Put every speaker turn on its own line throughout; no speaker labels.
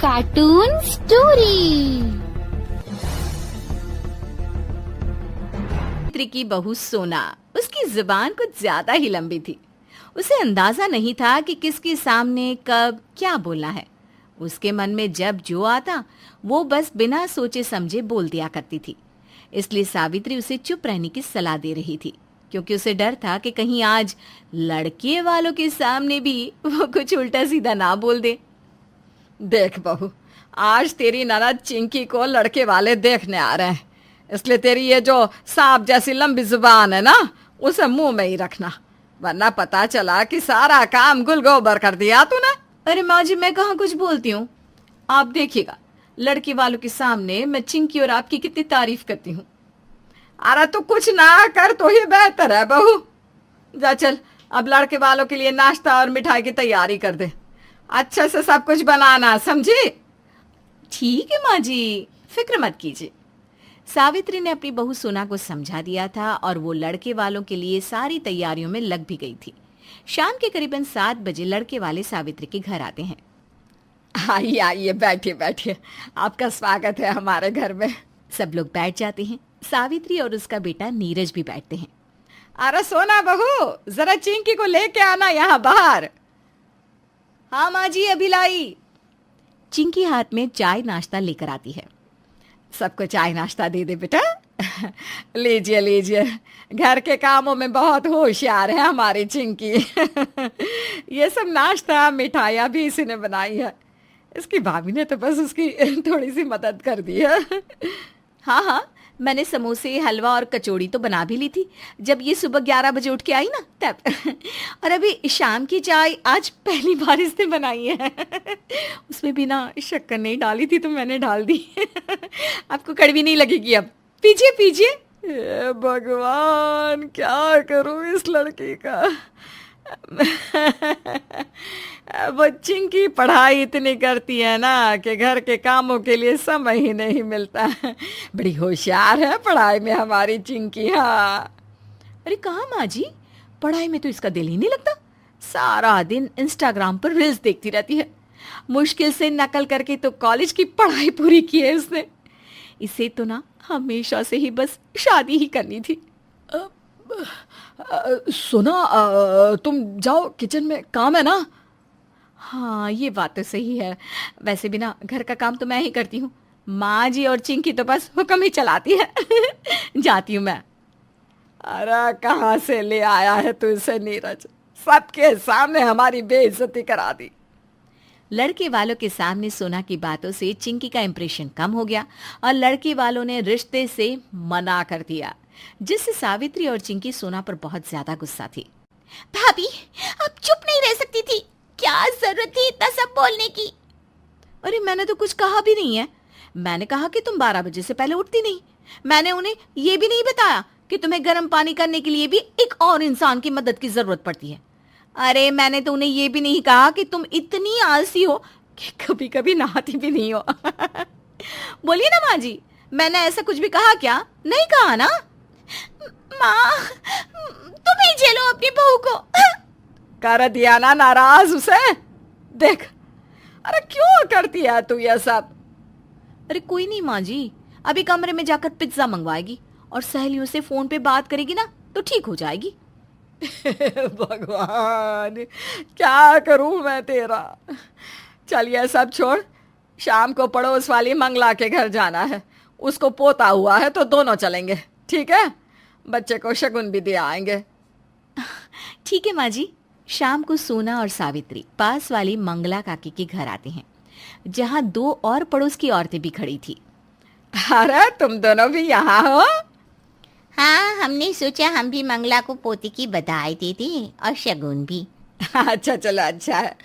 Cartoon story.
Savitri की बहू सोना, उसकी जुबान कुछ ज्यादा ही लंबी थी। उसे अंदाजा नहीं था कि किसके सामने कब क्या बोलना है। उसके मन में जब जो आता वो बस बिना सोचे समझे बोल दिया करती थी। इसलिए सावित्री उसे चुप रहने की सलाह दे रही थी, क्योंकि उसे डर था कि कहीं आज लड़के वालों के सामने भी वो कुछ उल्टा सीधा ना बोल दे।
देख बहू, आज तेरी ननद चिंकी को लड़के वाले देखने आ रहे हैं, इसलिए तेरी ये जो सांप जैसी लंबी जुबान है ना, उसे मुंह में ही रखना, वरना पता चला कि सारा काम गुल गोबर कर दिया तूने।
अरे माँ जी, मैं कहाँ कुछ बोलती हूँ। आप देखिएगा, लड़के वालों के सामने मैं चिंकी और आपकी कितनी तारीफ करती हूँ।
अरे तू कुछ ना कर तो ही बेहतर है बहू। जा चल, अब लड़के वालों के लिए नाश्ता और मिठाई की तैयारी कर दे। अच्छे से सब कुछ बनाना, समझी?
ठीक है माँ जी, फिक्र मत कीजिए। सावित्री ने अपनी बहू सोना को समझा दिया था और वो लड़के वालों के लिए सारी तैयारियों में लग भी गई थी। शाम के करीबन 7 बजे लड़के वाले सावित्री के घर आते हैं।
आइए आइए, बैठिए बैठिए, आपका स्वागत है हमारे घर में।
सब लोग बैठ जाते हैं। सावित्री और उसका बेटा नीरज भी बैठते हैं।
अरे सोना बहू, जरा चिंकी को लेके आना यहाँ बाहर।
हाँ माँ जी, अभी लाई। चिंकी हाथ में चाय नाश्ता लेकर आती है।
सबको चाय नाश्ता दे दे बेटा। लीजिए लीजिए, घर के कामों में बहुत होशियार है हमारी चिंकी। ये सब नाश्ता मिठाइयाँ भी इसी ने बनाई है। इसकी भाभी ने तो बस उसकी थोड़ी सी मदद कर दी है।
हाँ हाँ, मैंने समोसे, हलवा और कचौड़ी तो बना भी ली थी जब ये सुबह 11 बजे उठ के आई ना तब। और अभी शाम की चाय आज पहली बार इसने बनाई है। उसमें बिना शक्कर नहीं डाली थी तो मैंने डाल दी। आपको कड़वी नहीं लगेगी अब। पीजिए पीजिए।
भगवान, क्या करूं इस लड़की का। बच्ची की पढ़ाई इतनी करती है ना कि घर के कामों के लिए समय ही नहीं मिलता है। बड़ी होशियार है पढ़ाई में हमारी चिंकी। हाँ।
अरे कहाँ माँ जी, पढ़ाई में तो इसका दिल ही नहीं लगता। सारा दिन इंस्टाग्राम पर रील्स देखती रहती है। मुश्किल से नकल करके तो कॉलेज की पढ़ाई पूरी की है उसने। इसे तो ना हमेशा से ही बस शादी ही करनी थी।
सुना, तुम जाओ, किचन में काम है ना।
हाँ, ये बात तो सही है। वैसे भी ना घर का काम तो मैं ही करती हूँ। माँ जी और चिंकी तो बस हुक्म ही चलाती है। जाती हूँ मैं।
अरे कहाँ से ले आया है तू इसे नीरज, सबके सामने हमारी बेइज्जती करा दी।
लड़के वालों के सामने सोना की बातों से चिंकी का इंप्रेशन कम हो गया और लड़के वालों ने रिश्ते से मना कर दिया, जिससे सावित्री और चिंकी सोना पर बहुत ज्यादा गुस्सा थी।
भाभी, आप चुप नहीं रह सकती थी, क्या जरूरत थी इतना सब बोलने की।
अरे मैंने तो कुछ कहा भी नहीं है। मैंने कहा कि तुम 12 बजे से पहले उठती नहीं। मैंने उन्हें ये भी नहीं बताया कि तुम्हें गर्म पानी करने के लिए भी एक और इंसान की मदद की जरूरत पड़ती है। अरे मैंने तो उन्हें ये भी नहीं कहा कि तुम इतनी आलसी हो कि कभी कभी नहाती भी नहीं हो। बोलिए ना माँ जी, मैंने ऐसा कुछ भी कहा क्या? नहीं कहा ना?
माँ, तुम ही झेलो अपनी बहू को।
कर दिया ना नाराज उसे। देख, अरे क्यों करती है तू ये सब?
अरे कोई नहीं माँ जी, अभी कमरे में जाकर पिज्जा मंगवाएगी और सहेलियों से फोन पे बात करेगी ना तो ठीक हो जाएगी।
भगवान, क्या करूं मैं तेरा। चल ये सब छोड़, शाम को पड़ोस वाली मंगला के घर जाना है। उसको पोता हुआ है तो दोनों चलेंगे, ठीक है? बच्चे को शगुन भी दे आएंगे।
ठीक है माँ जी। शाम को सोना और सावित्री पास वाली मंगला काकी के घर आते हैं, जहाँ 2 और पड़ोस की औरतें भी खड़ी थी।
अरे तुम दोनों भी यहाँ हो?
हाँ, हमने सोचा हम भी मंगला को पोती की बधाई दे दें और शगुन भी।
अच्छा चलो, अच्छा है,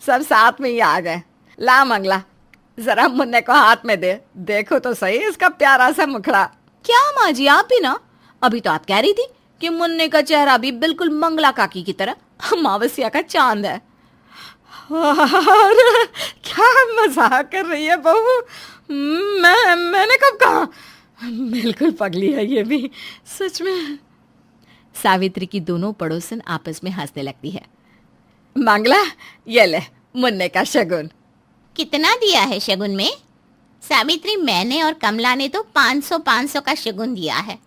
सब साथ में ही आ गए। ला मंगला, जरा मुन्ने को हाथ में दे, देखो तो सही इसका प्यारा सा मुखड़ा।
क्या माँ जी, आप भी ना? अभी तो आप कह रही थी कि मुन्ने का चेहरा भी बिल्कुल मंगला काकी की तरह अमावस्या का चांद है।
अरे क्या मजाक कर रही है बहू? मैंने कब कहा? बिल्कुल पगली है ये भी, सच में।
सावित्री की दोनों पड़ोसन आपस में हंसने लगती है।
मंगला, ये ले मुन्ने का शगुन।
कितना दिया है शगुन में? सावित्री, मैंने और कमला ने तो 500 का शगुन दिया है।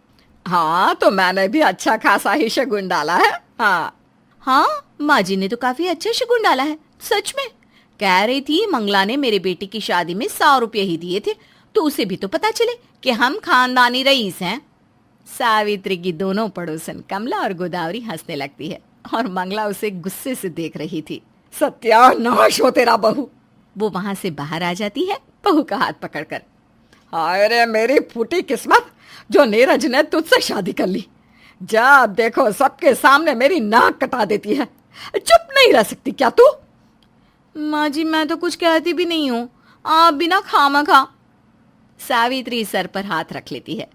हाँ, तो मैंने भी अच्छा खासा ही शगुन डाला है। हाँ
हाँ, माँ जी ने तो काफी अच्छा शगुन डाला है, सच में। कह रही थी मंगला ने मेरे बेटी की शादी में 100 रुपये ही दिए थे, तो उसे भी तो पता चले कि हम खानदानी रईस हैं। सावित्री की दोनों पड़ोसन कमला और गोदावरी हंसने लगती है और मंगला उसे गुस्से से देख रही थी।
सत्यानाश हो तेरा बहू।
वो वहां से बाहर आ जाती है बहू का हाथ पकड़कर।
हाय रे मेरी फूटी किस्मत, जो नीरज ने तुझसे शादी कर ली। जब देखो सबके सामने मेरी नाक कटा देती है। चुप नहीं रह सकती क्या तू?
माँ जी, मैं तो कुछ कहती भी नहीं हूँ, आप बिना खामखा। सावित्री सर पर हाथ रख लेती है।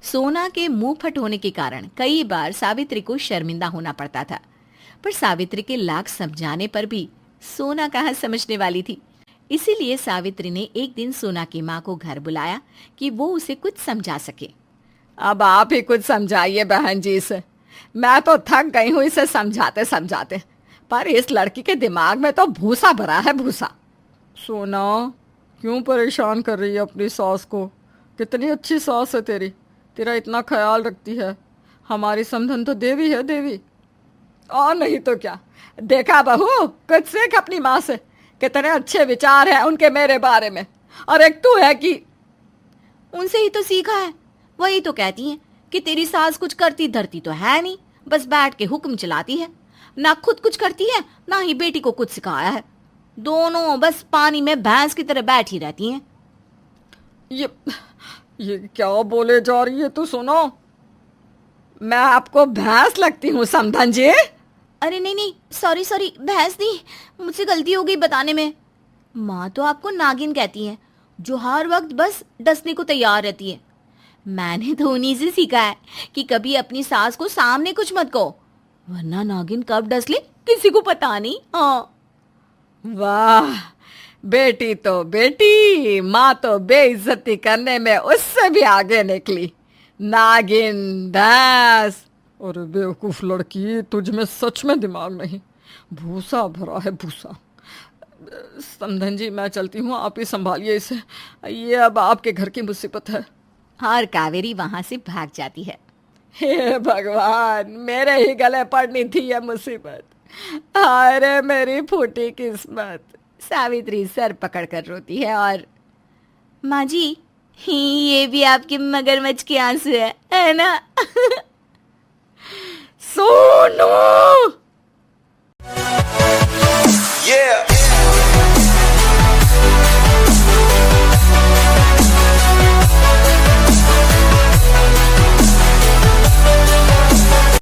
सोना के मुंह फट होने के कारण कई बार सावित्री को शर्मिंदा होना पड़ता था, पर सावित्री के लाख समझाने पर भी सोना कहाँ समझने वाली थी। इसीलिए सावित्री ने एक दिन सोना की माँ को घर बुलाया कि वो उसे कुछ समझा सके।
अब आप ही कुछ समझाइए बहन जी से। मैं तो थक गई हूँ इसे समझाते समझाते, पर इस लड़की के दिमाग में तो भूसा भरा है, भूसा। सोना, क्यों परेशान कर रही है अपनी सास को? कितनी अच्छी सास है तेरी, तेरा इतना ख्याल रखती है। हमारी समधन तो देवी है, देवी। और नहीं तो क्या। देखा बहू, कुछ सीख अपनी माँ से। कितने अच्छे विचार हैं उनके मेरे बारे में। और एक तू है कि
उनसे ही तो सीखा है। वही तो कहती हैं कि तेरी सास कुछ करती धरती तो है नहीं, बस बैठ के हुक्म चलाती है। ना खुद कुछ करती है, ना ही बेटी को कुछ सिखाया है। दोनों बस पानी में भैंस की तरह बैठी रहती हैं।
ये क्या बोले जा रही है तू? सुनो, मैं आपको भैंस लगती हूँ समधन जी?
अरे नहीं नहीं, सॉरी सॉरी, भैंस नहीं, मुझसे गलती हो गई बताने में। माँ तो आपको नागिन कहती है, जो हर वक्त बस डसने को तैयार रहती है। मैंने तो उन्हीं से सीखा है कि कभी अपनी सास को सामने कुछ मत कहो, वरना नागिन कब डस ले किसी को पता नहीं। हाँ,
वाह, बेटी तो बेटी, माँ तो बेइज्जती करने में उससे भी आगे निकली। नागिन, भैंस। और बेवकूफ लड़की, तुझ में सच में दिमाग नहीं, भूसा भरा है, भूसा। समधन जी, मैं चलती हूँ, आप ही संभालिए इसे। ये अब आपके घर की मुसीबत है।
और कावेरी वहां से भाग जाती है।
हे भगवान, मेरे ही गले पड़नी थी ये मुसीबत। अरे मेरी फूटी किस्मत।
सावित्री सर पकड़कर रोती है और माँ जी, ये भी आपके मगरमच्छ के आंसू है ना?
सोनू।